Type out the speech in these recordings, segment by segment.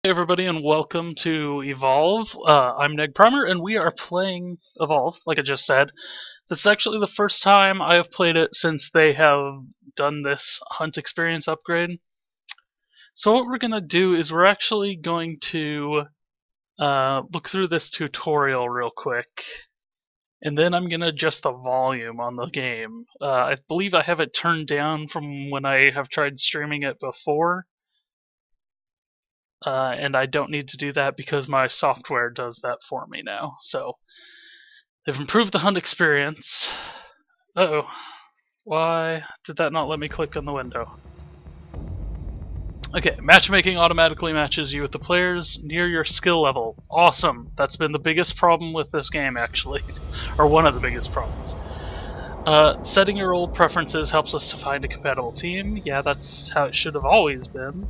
Hey everybody, and welcome to Evolve. I'm Neg Primer, and we are playing Evolve, like I just said. This is actually the first time I have played it since they have done this hunt experience upgrade. So what we're going to do is we're actually going to look through this tutorial real quick, and then I'm going to adjust the volume on the game. I believe I have it turned down from when I have tried streaming it before. And I don't need to do that because my software does that for me now. So they've improved the hunt experience. Uh-oh. Why did that not let me click on the window? Okay, matchmaking automatically matches you with the players near your skill level. Awesome. That's been the biggest problem with this game, actually. Or one of the biggest problems. Setting your role preferences helps us to find a compatible team. Yeah, that's how it should have always been.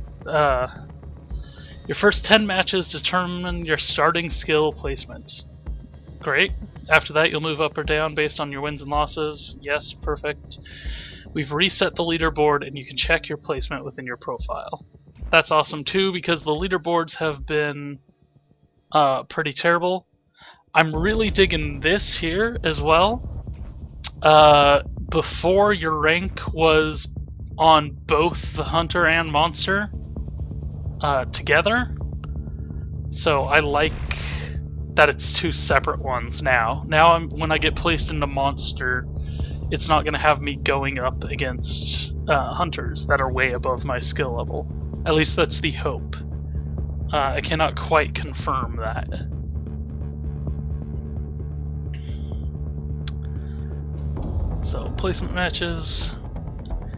Your first 10 matches determine your starting skill placement. Great. After that, you'll move up or down based on your wins and losses. Yes, perfect. We've reset the leaderboard, and you can check your placement within your profile. That's awesome too, because the leaderboards have been pretty terrible. I'm really digging this here as well. Before, your rank was on both the hunter and monster together, so I like that it's two separate ones now. Now when I get placed into monster, it's not going to have me going up against hunters that are way above my skill level. At least that's the hope. I cannot quite confirm that. So placement matches.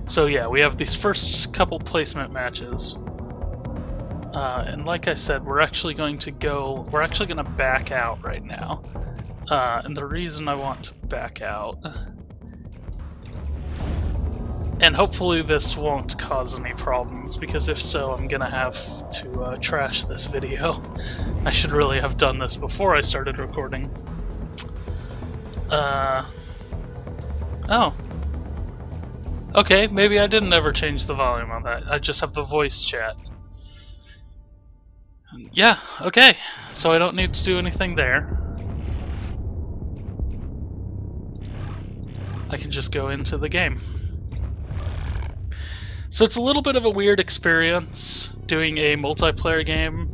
So yeah, we have these first couple placement matches. And like I said, we're actually going to back out right now. And the reason I want to back out, and hopefully this won't cause any problems, because if so, I'm gonna have to trash this video. I should really have done this before I started recording. Oh. Okay, maybe I didn't ever change the volume on that. I just have the voice chat. Yeah, okay, so I don't need to do anything there. I can just go into the game. So it's a little bit of a weird experience doing a multiplayer game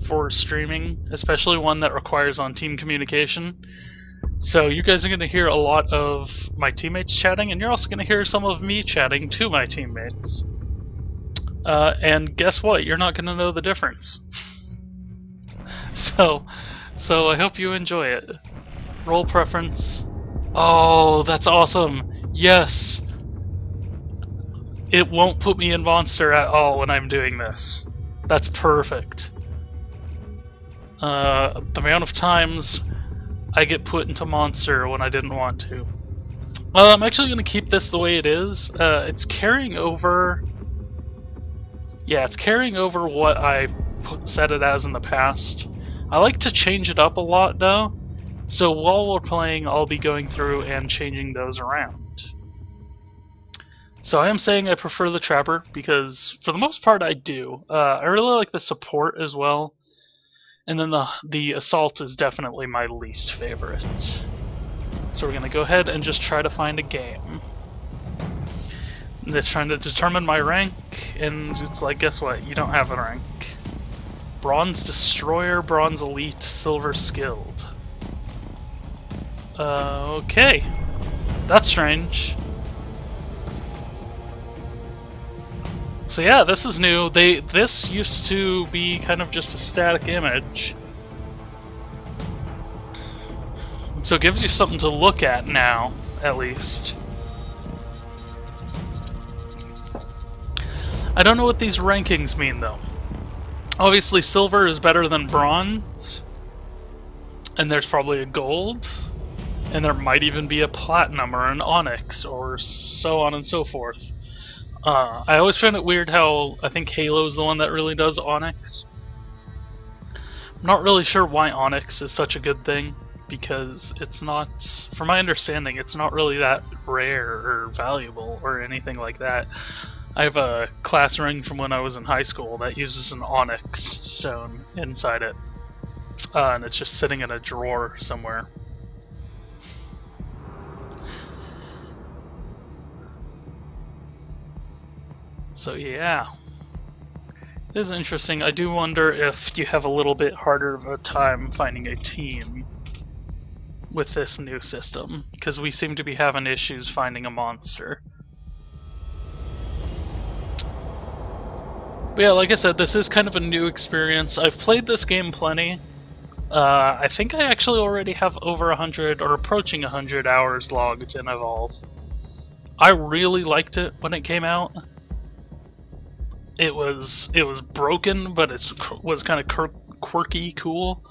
for streaming, especially one that requires on-team communication. So you guys are going to hear a lot of my teammates chatting, and you're also going to hear some of me chatting to my teammates. And guess what? You're not going to know the difference. So I hope you enjoy it. Role preference. Oh, that's awesome. Yes. It won't put me in monster at all when I'm doing this. That's perfect. The amount of times I get put into monster when I didn't want to. I'm actually going to keep this the way it is. It's carrying over... Yeah, it's carrying over what I set it as in the past. I like to change it up a lot, though. So while we're playing, I'll be going through and changing those around. So I am saying I prefer the Trapper, because for the most part I do. I really like the support as well. And then the Assault is definitely my least favorite. So we're going to go ahead and just try to find a game. It's trying to determine my rank, and it's like, guess what? You don't have a rank. Bronze Destroyer, Bronze Elite, Silver Skilled. Okay. That's strange. So yeah, this is new. This used to be kind of just a static image. So it gives you something to look at now, at least. I don't know what these rankings mean, though. Obviously, silver is better than bronze, and there's probably a gold, and there might even be a platinum or an onyx, or so on and so forth. I always find it weird how I think Halo is the one that really does onyx. I'm not really sure why onyx is such a good thing, because it's not, from my understanding, it's not really that rare or valuable or anything like that. I have a class ring from when I was in high school that uses an onyx stone inside it. And it's just sitting in a drawer somewhere. So yeah, it is interesting. I do wonder if you have a little bit harder of a time finding a team with this new system, because we seem to be having issues finding a monster. But yeah, like I said, this is kind of a new experience. I've played this game plenty. I think I actually already have over 100 or approaching 100 hours logged in Evolve. I really liked it when it came out. It was broken, but it was kind of quirky, cool.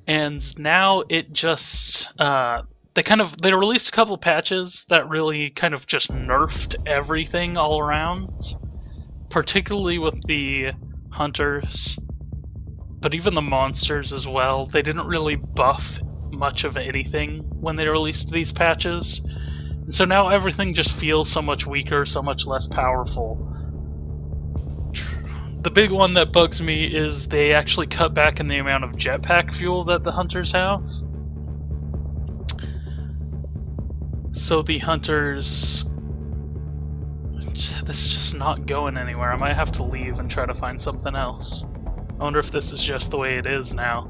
And now it just they released a couple patches that really kind of just nerfed everything all around, particularly with the hunters, but even the monsters as well. They didn't really buff much of anything when they released these patches, and so now everything just feels so much weaker, so much less powerful. The big one that bugs me is they actually cut back in the amount of jetpack fuel that the hunters have. So the hunters... This is just not going anywhere. I might have to leave and try to find something else. I wonder if this is just the way it is now.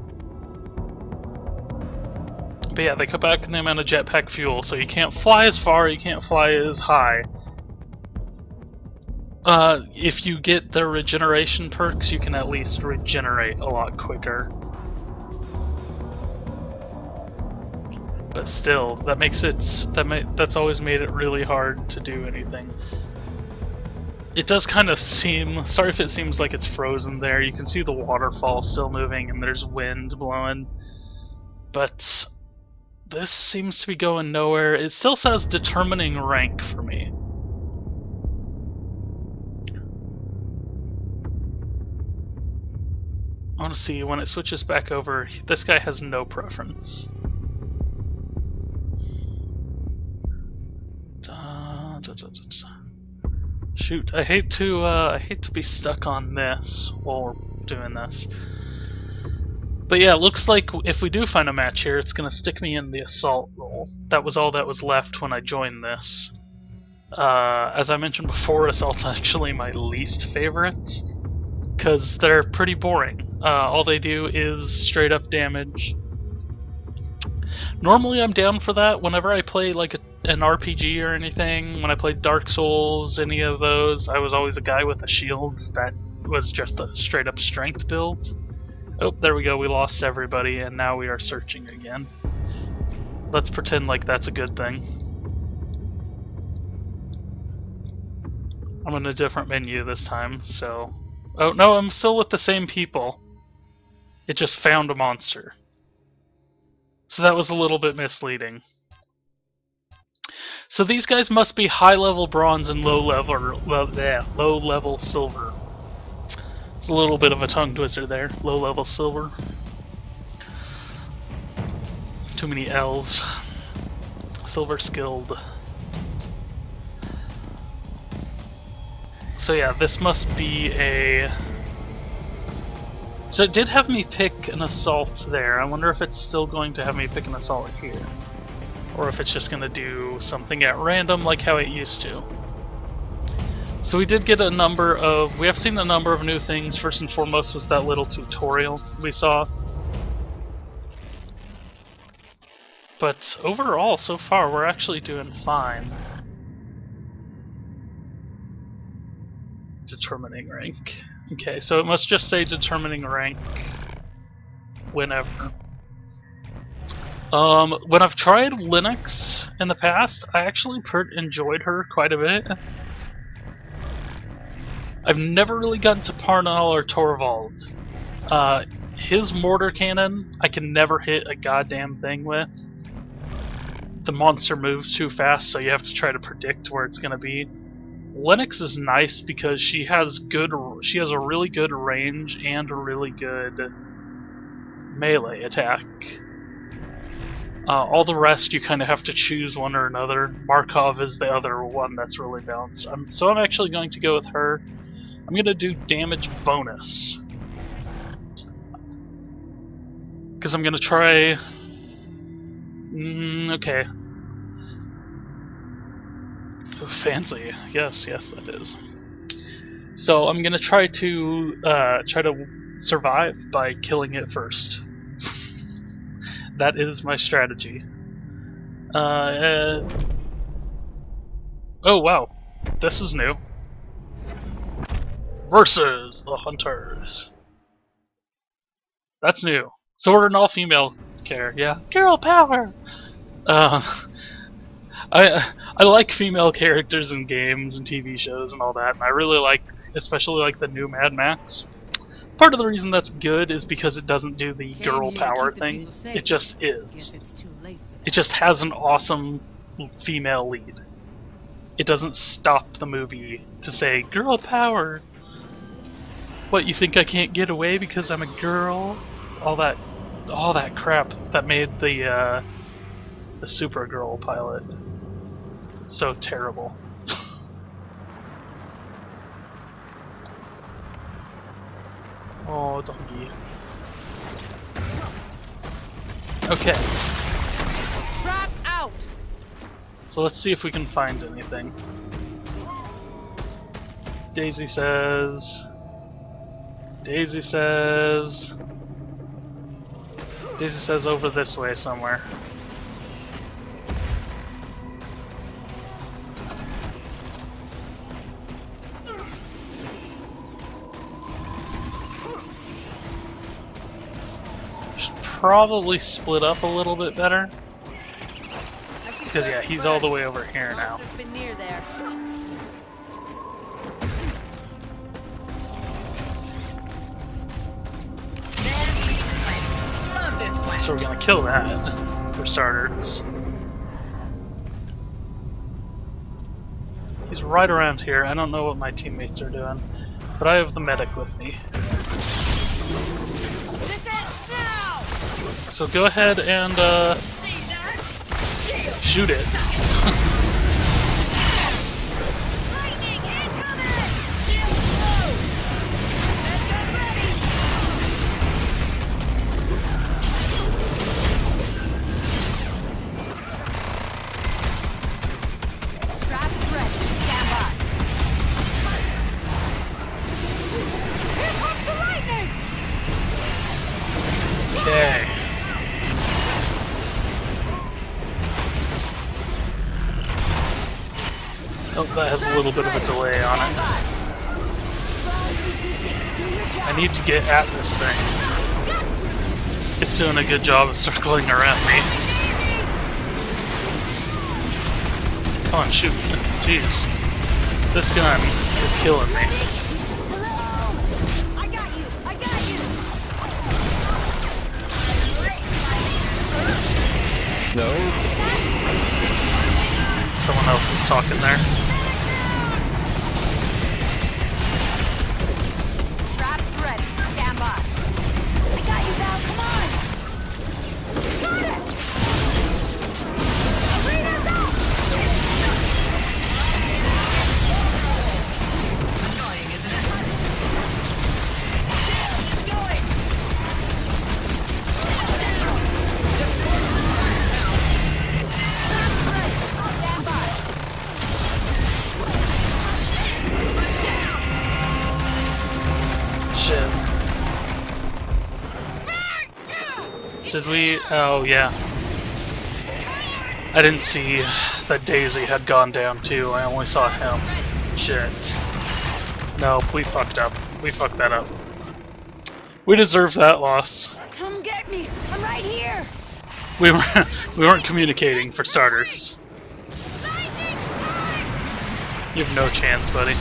But yeah, they cut back in the amount of jetpack fuel, so you can't fly as far, you can't fly as high. If you get the regeneration perks, you can at least regenerate a lot quicker. But still, that makes it that's always made it really hard to do anything. It does kind of seem, sorry if it seems like it's frozen there. You can see the waterfall still moving and there's wind blowing. But this seems to be going nowhere. It still says determining rank for me. I want to see when it switches back over. This guy has no preference. Shoot! I hate to be stuck on this while we're doing this. But yeah, it looks like if we do find a match here, it's gonna stick me in the assault role. That was all that was left when I joined this. As I mentioned before, assault's actually my least favorite, because they're pretty boring. All they do is straight up damage. Normally I'm down for that whenever I play like an RPG or anything. When I played Dark Souls, any of those, I was always a guy with a shield that was just a straight up strength build. Oh, there we go, we lost everybody and now we are searching again. Let's pretend like that's a good thing. I'm in a different menu this time, so... Oh no, I'm still with the same people. It just found a monster. So that was a little bit misleading. So these guys must be high-level bronze and low-level silver. It's a little bit of a tongue twister there. Low-level silver. Too many L's. Silver skilled. So yeah, this must be a... So it did have me pick an assault there. I wonder if it's still going to have me pick an assault here. Or if it's just going to do something at random like how it used to. So we did get a number of... We have seen a number of new things. First and foremost was that little tutorial we saw. But overall, so far, we're actually doing fine. Determining rank. Okay, so it must just say determining rank whenever. When I've tried Linux in the past, I actually enjoyed her quite a bit. I've never really gotten to Parnell or Torvald. His mortar cannon, I can never hit a goddamn thing with. The monster moves too fast, so you have to try to predict where it's gonna be. Linux is nice because she has a really good range and a really good melee attack. All the rest you kind of have to choose one or another. Markov is the other one that's really balanced. So I'm actually going to go with her. I'm going to do damage bonus. Because I'm going to try... okay. Oh, fancy. Yes, that is. So I'm going to try to survive by killing it first. That is my strategy. Oh wow, this is new. Versus the Hunters. That's new. So we're an all-female character. Yeah, girl power. I like female characters in games and TV shows and all that, and I really like, especially like the new Mad Max. Part of the reason that's good is because it doesn't do the girl power thing. It just is. It just has an awesome female lead. It doesn't stop the movie to say, girl power. What, you think I can't get away because I'm a girl? All that crap that made the Supergirl pilot so terrible. Oh, donkey. Okay. Trap out. So let's see if we can find anything. Daisy says over this way somewhere. Probably split up a little bit better. Because yeah, he's all the way over here now. So we're gonna kill that, for starters. He's right around here. I don't know what my teammates are doing, but I have the medic with me. So go ahead and shoot it. Okay. Oh, that has a little bit of a delay on it. I need to get at this thing. It's doing a good job of circling around me. Come on, shoot. Jeez. This gun is killing me. No. Someone else is talking there. Trap's ready. Stand by. I got you, Val. Come on. Got it. Lead us out. Annoying, isn't it? It's going. Stand by. Shit. Did we? Oh, yeah. I didn't see that Daisy had gone down too. I only saw him. Shit. Nope, we fucked up. We fucked that up. We deserved that loss. Come get me. I'm right here. We weren't communicating for starters. You have no chance, buddy.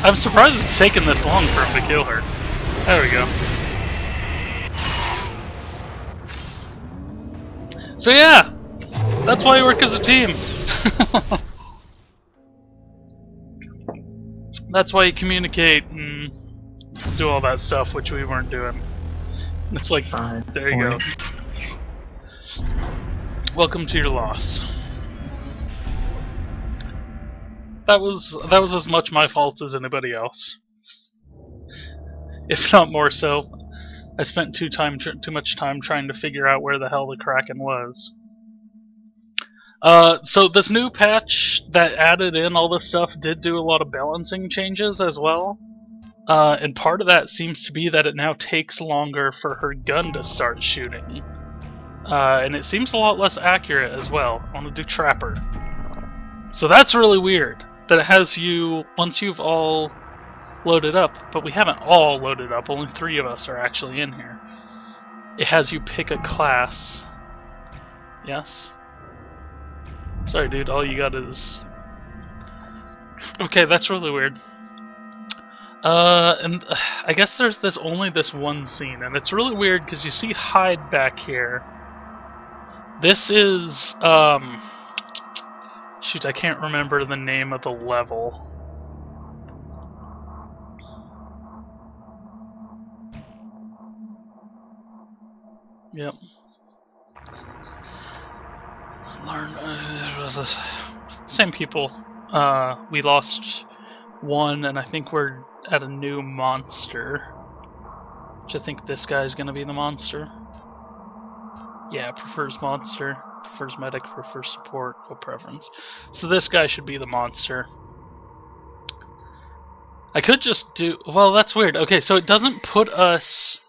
I'm surprised it's taken this long for him to kill her. There we go. So yeah, that's why we work as a team. That's why you communicate and do all that stuff, which we weren't doing. It's like, there you go. Welcome to your loss. That was as much my fault as anybody else, if not more so. I spent too much time trying to figure out where the hell the Kraken was. So this new patch that added in all this stuff did do a lot of balancing changes as well. And part of that seems to be that it now takes longer for her gun to start shooting. And it seems a lot less accurate as well. I want to do Trapper. So that's really weird, that it has you, once you've all loaded up, but we haven't all loaded up, only 3 of us are actually in here. It has you pick a class. Yes? Sorry dude, all you got is... Okay, that's really weird. And I guess there's only this one scene, and it's really weird because you see Hyde back here. This is, shoot, I can't remember the name of the level. Yep. Same people. We lost one, and I think we're at a new monster. Which I think this guy's gonna be the monster. Yeah, prefers monster, prefers medic, prefers support, no preference. So this guy should be the monster. I could just do... Well, that's weird. Okay, so it doesn't put us...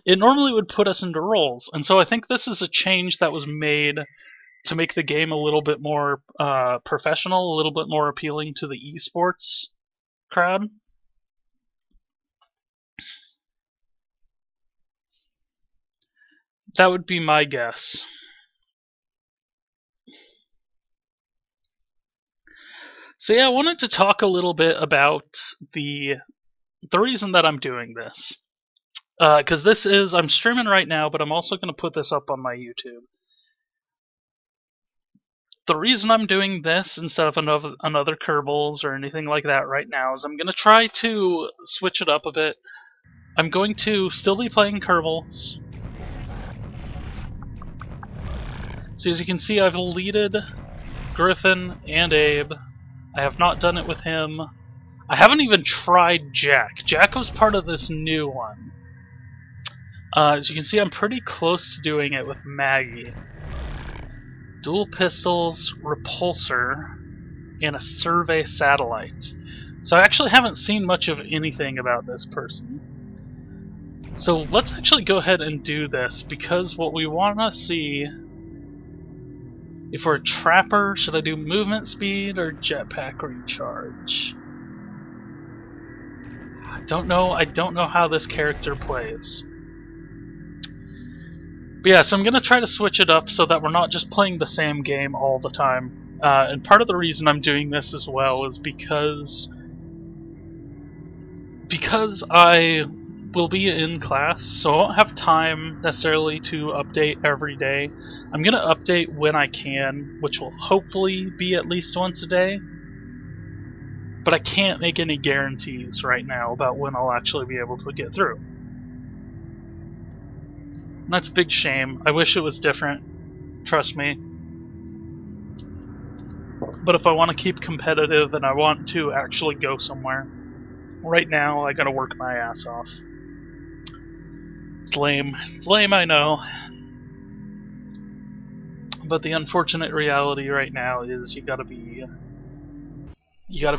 It normally would put us into roles, and so I think this is a change that was made to make the game a little bit more professional, a little bit more appealing to the esports crowd. That would be my guess. So yeah, I wanted to talk a little bit about the reason that I'm doing this. Because this is, I'm streaming right now, but I'm also going to put this up on my YouTube. The reason I'm doing this instead of another Kerbals or anything like that right now is I'm going to try to switch it up a bit. I'm going to still be playing Kerbals. So as you can see, I've leaded Griffin and Abe. I have not done it with him. I haven't even tried Jack. Jack was part of this new one. As you can see, I'm pretty close to doing it with Maggie. Dual pistols, repulsor, and a survey satellite. So I actually haven't seen much of anything about this person. So let's actually go ahead and do this, because what we want to see... If we're a trapper, should I do movement speed or jetpack recharge? I don't know how this character plays. But yeah, so I'm going to try to switch it up so that we're not just playing the same game all the time. And part of the reason I'm doing this as well is because I will be in class, so I won't have time necessarily to update every day. I'm going to update when I can, which will hopefully be at least once a day. But I can't make any guarantees right now about when I'll actually be able to get through. And that's a big shame. I wish it was different, trust me. But if I want to keep competitive and I want to actually go somewhere, right now I gotta work my ass off. It's lame. It's lame, I know. But the unfortunate reality right now is you gotta be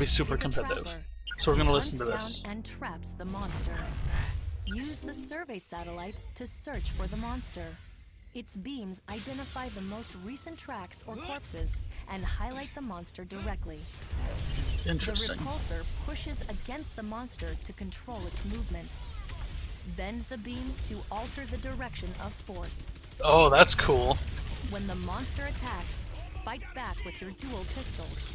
super competitive. So we're gonna listen to this. And traps the monster. Use the survey satellite to search for the monster. Its beams identify the most recent tracks or corpses and highlight the monster directly. Interesting. The repulsor pushes against the monster to control its movement. Bend the beam to alter the direction of force. Oh, that's cool. When the monster attacks, fight back with your dual pistols.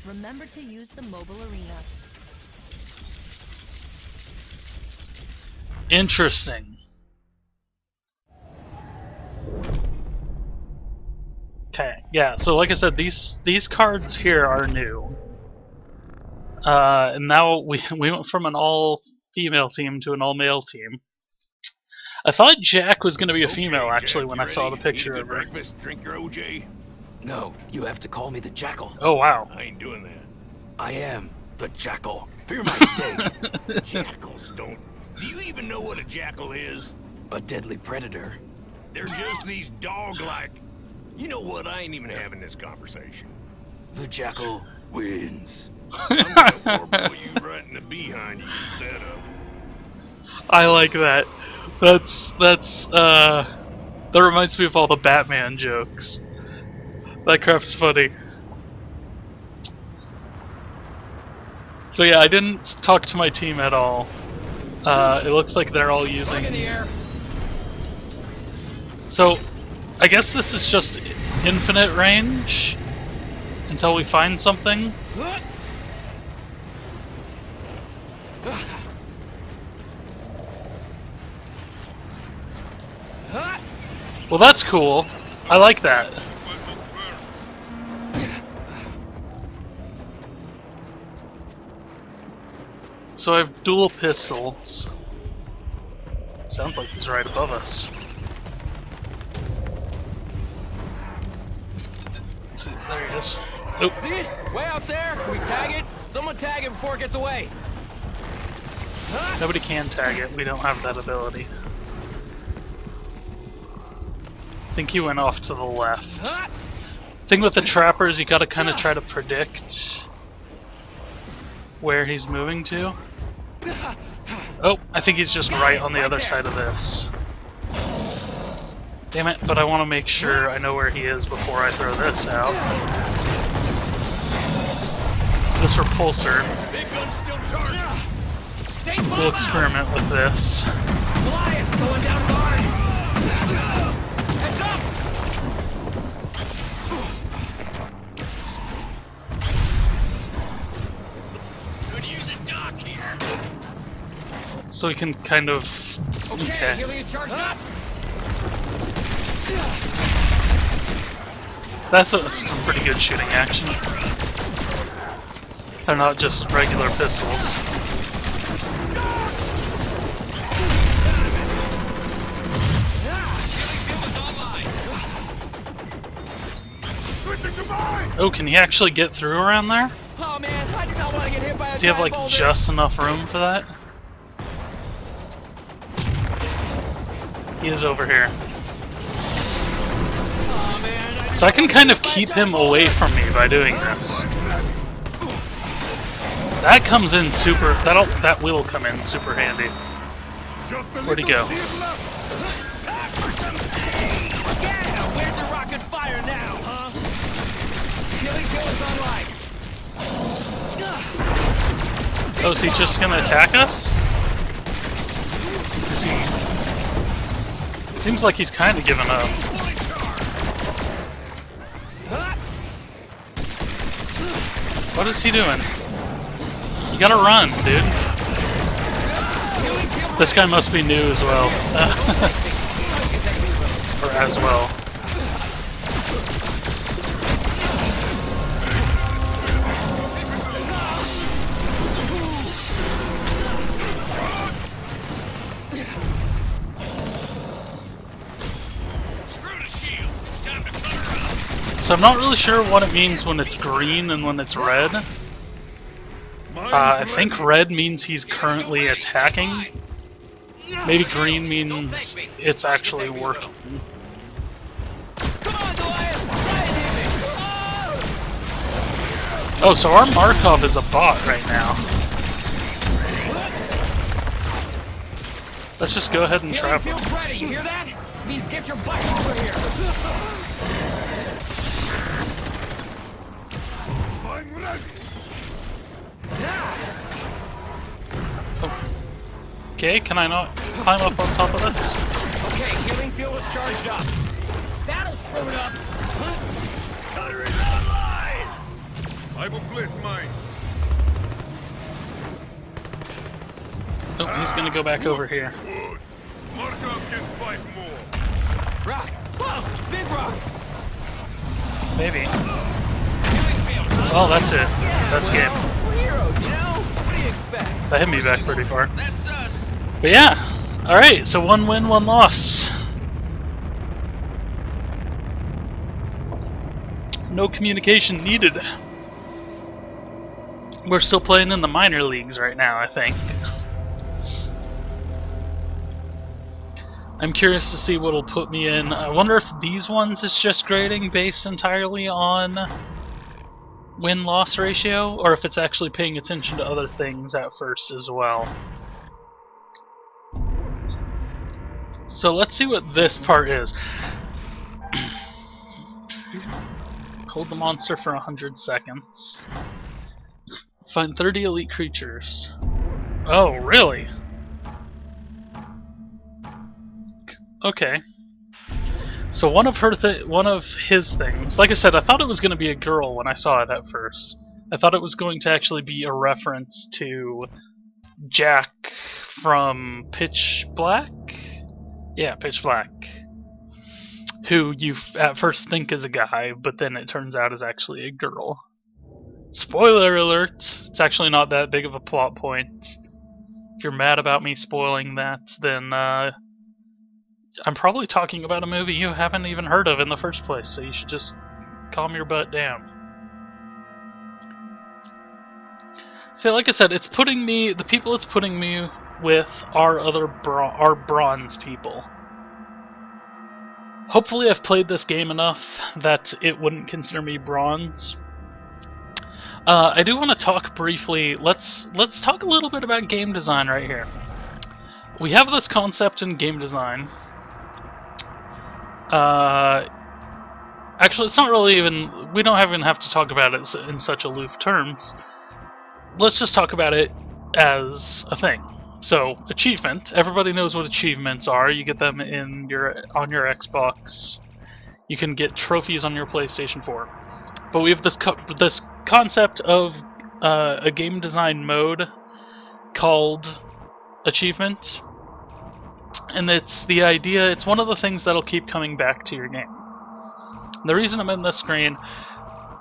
Remember to use the mobile arena. Interesting. Okay, yeah, so like I said, these cards here are new. And now we went from an all female team to an all-male team. I thought Jack was going to be a female, actually, Jack, when you I saw ready? the picture Need a of good her. breakfast, drink your OJ? No, you have to call me the Jackal. Oh, wow. I ain't doing that. I am the Jackal. Fear my sting. Jackals don't. Do you even know what a jackal is? A deadly predator. They're just these dog-like. You know what? I ain't even having this conversation. The Jackal wins. I'm gonna warble you right in the behind. You keep that up. I like that. That reminds me of all the Batman jokes. That crap's funny. So yeah, I didn't talk to my team at all. It looks like they're all using... So, I guess this is just infinite range until we find something. Well, that's cool. I like that. So I have dual pistols. Sounds like he's right above us. Let's see, there he is. Nope. See it? Way out there? Can we tag it? Someone tag it before it gets away. Nobody can tag it. We don't have that ability. I think he went off to the left. Thing with the trappers, you gotta kind of try to predict where he's moving to. Oh, I think he's just right on the other side of this. Damn it, but I want to make sure I know where he is before I throw this out. So this repulsor, Big gun's still charged. we'll experiment with this. Goliath going down guard. Heads up! Could use a dock here. So we can kind of... Okay, healing is charged up. That's some pretty good shooting action. They're not just regular pistols. Oh, can he actually get through around there? Oh man, I do not want to get hit by a Does he have giant like boulder. just enough room for that? He is over here. Oh, man, So I can kind of keep him away from me by doing this. That comes in super... That will come in super handy. Where'd he go? Yeah, where's the rocket fire now, huh? Healing field is online. Oh, is he just gonna attack us? Is he... Seems like he's kind of given up. What is he doing? You gotta run, dude. This guy must be new as well. Or as well. So I'm not really sure what it means when it's green and when it's red. I think red means he's currently attacking. Maybe green means it's actually working. Come on, Goliath! Try and hit me! Oh, so our Markov is a bot right now. Let's just go ahead and Healing trap him. field ready, you hear that? Means get your butt over here. I'm ready. Okay, can I not climb up on top of this? Okay, healing field is charged up. That'll screw it up. Cutter is online. I will place mine. Oh, he's gonna go back over here. Good. Markov can fight more. Rock! Whoa! Big rock! Maybe. Healing field. Well, that's it. That's game. We're heroes, you know? What do you expect? That hit me back pretty far. That's us. But yeah, alright, so 1 win, 1 loss. No communication needed. We're still playing in the minor leagues right now, I think. I'm curious to see what'll put me in. I wonder if these ones is just grading based entirely on win-loss ratio, or if it's actually paying attention to other things at first as well. So let's see what this part is. Hold the monster for 100 seconds. Find 30 elite creatures. Oh, really? Okay. So one of his things, like I said, I thought it was going to be a girl when I saw it at first. I thought it was going to actually be a reference to Jack from Pitch Black? Yeah, Pitch Black. Who you at first think is a guy, but then it turns out is actually a girl. Spoiler alert! It's actually not that big of a plot point. If you're mad about me spoiling that, then I'm probably talking about a movie you haven't even heard of in the first place, so you should just calm your butt down. So like I said, it's putting me, the people it's putting me with are are bronze people. Hopefully I've played this game enough that it wouldn't consider me bronze. I do want to talk briefly, let's talk a little bit about game design right here. We have this concept in game design. Actually, it's not really even, we don't even have to talk about it in such aloof terms. Let's just talk about it as a thing. So, achievement. Everybody knows what achievements are. You get them on your Xbox. You can get trophies on your PlayStation 4. But we have this concept of a game design mode called achievement. And it's the idea, it's one of the things that'll keep coming back to your game. The reason I'm in this screen,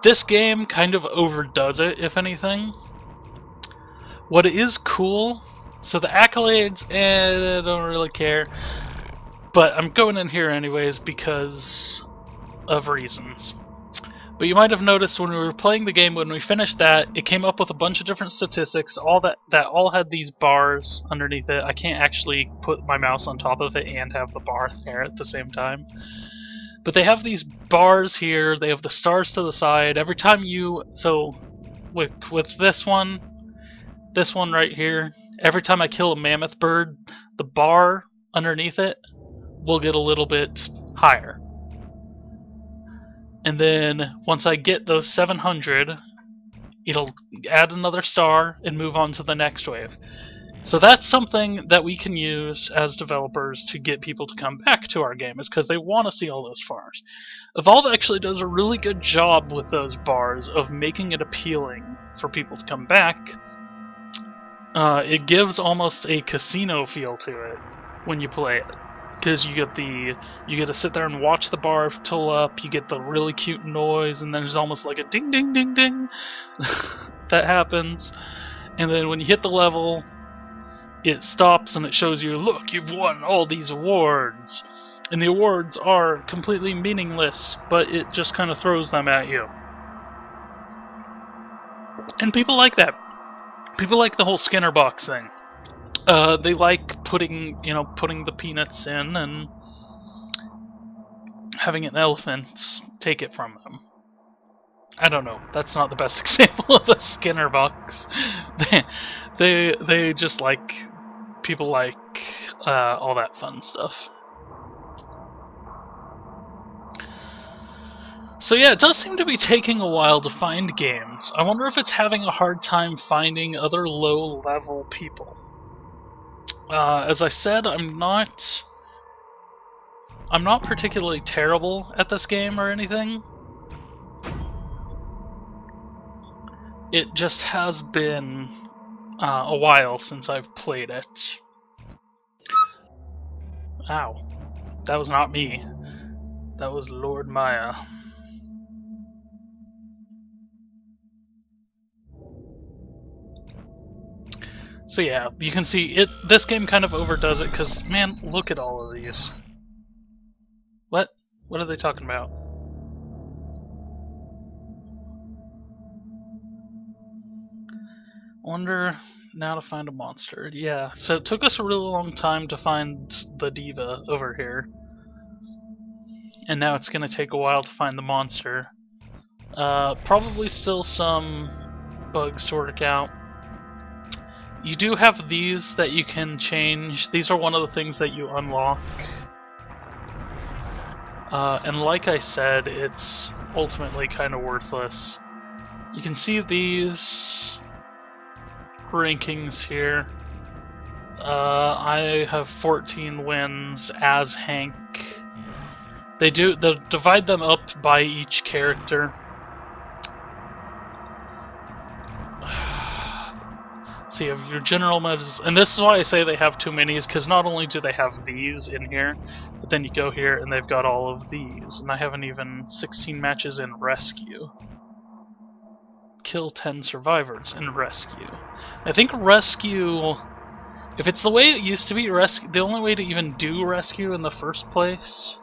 this game kind of overdoes it, if anything. What is cool, so the accolades, I don't really care, but I'm going in here anyways because of reasons. But you might have noticed when we were playing the game, when we finished that, it came up with a bunch of different statistics, that all had these bars underneath it. I can't actually put my mouse on top of it and have the bar there at the same time. But they have these bars here, they have the stars to the side. Every time you, so with this one right here, every time I kill a mammoth bird, the bar underneath it will get a little bit higher. And then once I get those 700, it'll add another star and move on to the next wave. So that's something that we can use as developers to get people to come back to our game, is because they want to see all those bars. Evolve actually does a really good job with those bars of making it appealing for people to come back. It gives almost a casino feel to it when you play it, because you get to sit there and watch the bar fill up. You get the really cute noise, and then there's almost like a ding ding ding ding that happens. And then when you hit the level, it stops and it shows you, look, you've won all these awards. And the awards are completely meaningless, but it just kind of throws them at you. And people like that. People like the whole Skinner box thing. They like putting the peanuts in and having an elephant take it from them. I don't know. That's not the best example of a Skinner box. They just like, people like all that fun stuff. So yeah, it does seem to be taking a while to find games. I wonder if it's having a hard time finding other low-level people. As I said, I'm not particularly terrible at this game or anything. It just has been a while since I've played it. Ow. That was not me. That was Lord Maya. So yeah, you can see it. This game kind of overdoes it because, man, look at all of these. What? What are they talking about? Wonder now to find a monster. Yeah, so it took us a really long time to find the diva over here. And now it's going to take a while to find the monster. Probably still some bugs to work out. You do have these that you can change. These are one of the things that you unlock. And like I said, it's ultimately kind of worthless. You can see these rankings here. I have 14 wins as Hank. They'll divide them up by each character. So you have your general modes, and this is why I say they have too many, is because not only do they have these in here, but then you go here and they've got all of these, and I haven't even 16 matches in rescue. Kill 10 survivors in rescue. I think rescue, if it's the way it used to be, rescue, the only way to even do rescue in the first place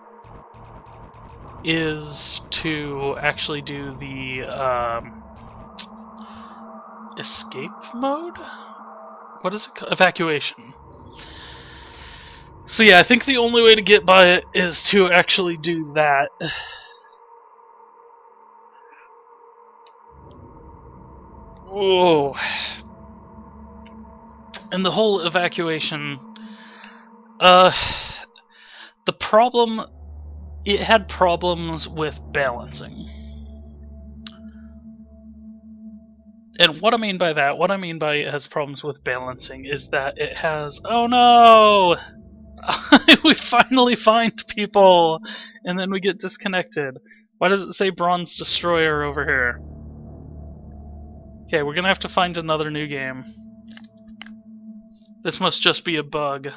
is to actually do the escape mode? What is it called? Evacuation. So yeah, I think the only way to get by it is to actually do that. Whoa. And the whole evacuation, the problem, it had problems with balancing. And what I mean by that, what I mean by it has problems with balancing, is that it has, oh no! We finally find people! And then we get disconnected. Why does it say Bronze Destroyer over here? Okay, we're gonna have to find another new game. This must just be a bug.